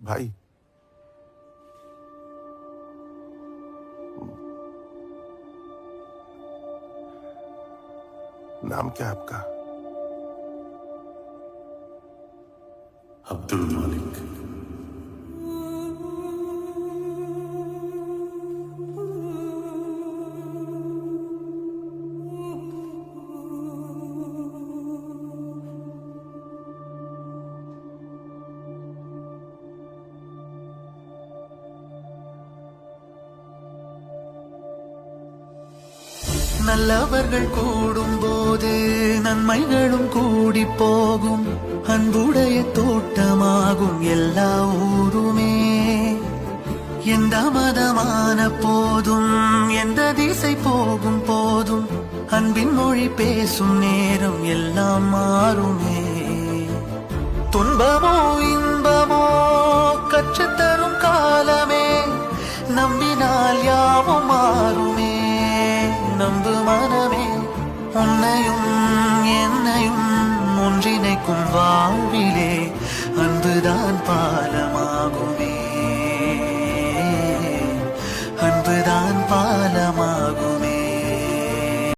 भाई नाम क्या है आपका? अब्दुल मालिक। நல்லவர்கள் கூடும்போது நன்மைகளும் கூடி போகும். அன்புடைய தோட்டமாகும் எல்லா ஊருமே. எந்த மதமான போதும் எந்த திசை போகும் போதும் அன்பின் மொழி பேசும் நேரம் எல்லாம் மாறுமே. துன்பமோ இன்பமோ கற்றுத்தரும் காலமே. நம்பினால் யாவும் மாறுமே. நம்பு மனமே, உன்னையும் என்னையும் ஒன்றிணைக்கும் வாழ்விலே அன்புதான் பாலமாகுமே.